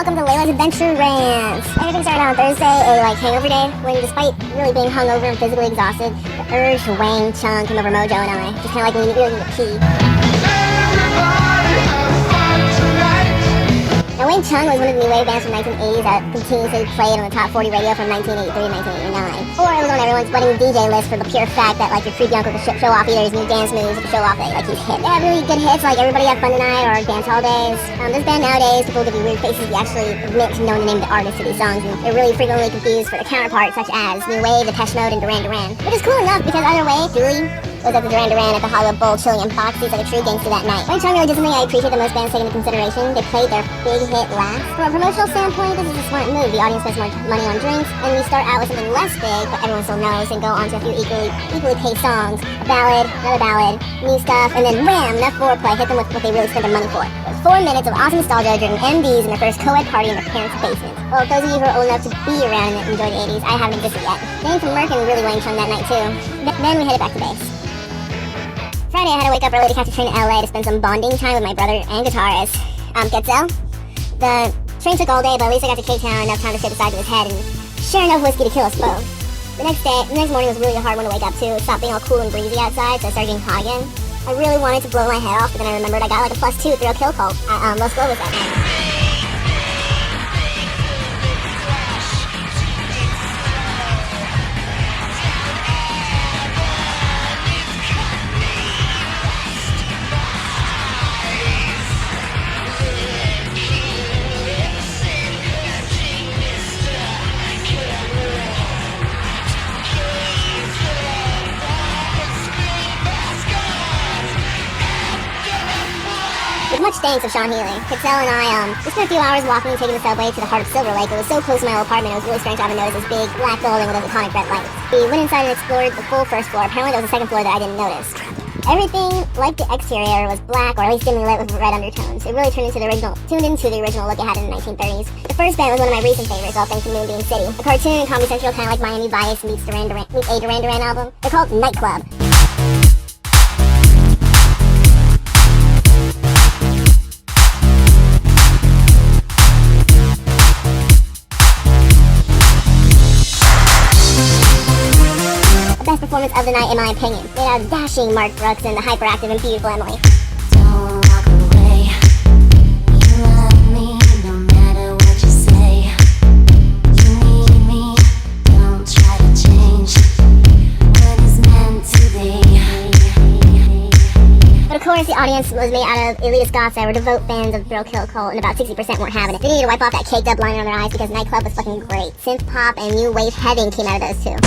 welcome to Layla's Adventure Rant. Everything started on Thursday, a hangover day, when despite really being hungover and physically exhausted, the urge to Wang Chung came over Mojo and I. Just kind of like when you really need to pee. Now Wang Chung was one of the new wave bands from the 1980s that continuously played on the top 40 radio from 1983 to 1989. Or it was on everyone's wedding DJ list for the pure fact that your creepy uncle could show off either his new dance moves or show off that he's hit. They have really good hits like Everybody Have Fun Tonight or Dance Hall Days. This band nowadays, people give you weird faces if you actually admit to knowing the name of the artist of these songs, and they're really frequently confused for the counterparts such as New Wave, Depeshmode, and Duran Duran. Which is cool enough because either way, Julie was at the Duran Duran at the Hollywood Bowl chilling in boxes like a true gangster that night. Wang Chung really did something I appreciate that most bands take into consideration. They played their big hit last. From a promotional standpoint, this is a smart move. The audience spends more money on drinks, and we start out with something less big, but everyone still knows, and go on to a few equally paced songs. A ballad, another ballad, new stuff, and then wham, enough foreplay. Hit them with what they really spent their money for. It was 4 minutes of awesome nostalgia driven MDs in their first co-ed party in their parents' basement. Well, those of you who are old enough to be around and enjoy the 80s, I haven't existed yet. Dane from Merck and really Wang Chung that night too. Then we headed back to base. Friday, I had to wake up early to catch a train to LA to spend some bonding time with my brother and guitarist, Getzel. The train took all day, but at least I got to K-Town enough time to sit beside his head and share enough whiskey to kill us both. The next morning was really a hard one to wake up to. It stopped being all cool and breezy outside, so I started getting hot again. I really wanted to blow my head off, but then I remembered I got a +2 Thrill Kill Kult at Los Globos that night. With much thanks of Sean Healy, Kitzel and I we spent a few hours walking and taking the subway to the heart of Silver Lake. It was so close to my old apartment, it was really strange to have noticed this big black building with those iconic red lights. We went inside and explored the full first floor. Apparently there was a second floor that I didn't notice. Everything, like the exterior, was black or at least dimly lit with red undertones. It really tuned into the original look it had in the 1930s. The first band was one of my recent favorites, all thanks to Moonbeam City. A cartoon and Comedy Central, kind of like Miami Vice meets a Duran Duran album. They're called Nightclub. Best performance of the night in my opinion. They had dashing Mark Brooks and the hyperactive and beautiful Emily. Don't walk away. You love me no matter what you say. You need me. Don't try to change what is meant to be. But of course the audience was made out of elitist goths that were devout fans of Thrill Kill Kult, and about 60% weren't having it. They needed to wipe off that caked up line on their eyes because Nightclub was fucking great. Synth pop and new wave heaving came out of those two.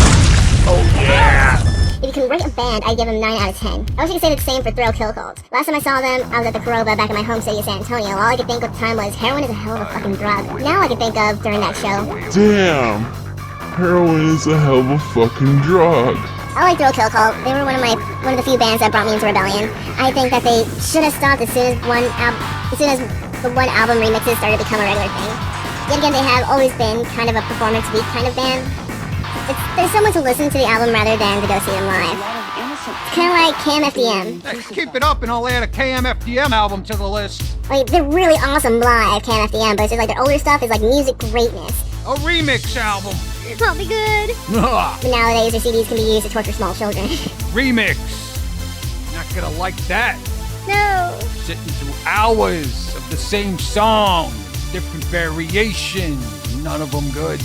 Oh yeah! If you can rate a band, I'd give them 9 out of 10. I wish I could say the same for Thrill Kill Kult. Last time I saw them, I was at the Caroba back in my home city of San Antonio. All I could think at the time was, heroin is a hell of a fucking drug. Now I can think of during that show. Damn! Heroin is a hell of a fucking drug. I like Thrill Kill Kult. They were one of the few bands that brought me into rebellion. I think that they should have stopped as soon as the one album remixes started to become a regular thing. Yet again, they have always been kind of a performance week kind of band. There's so much to listen to the album rather than to go see them live. It's kind of like KMFDM. Hey, keep it up and I'll add a KMFDM album to the list. They're really awesome live, KMFDM, but it's just their older stuff is music greatness. A remix album. It's probably good. But nowadays, their CDs can be used to torture small children. Remix. Not gonna like that. No. Sitting through hours of the same song, different variations, none of them good.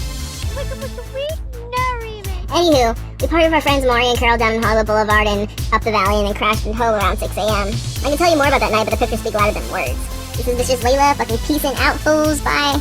Anywho, we partied with our friends Maury and Carol down in Hollywood Boulevard and up the valley, and then crashed and home around 6 a.m. I can tell you more about that night, but the pictures speak louder than words. This is Layla, fucking peacing out, fools, bye.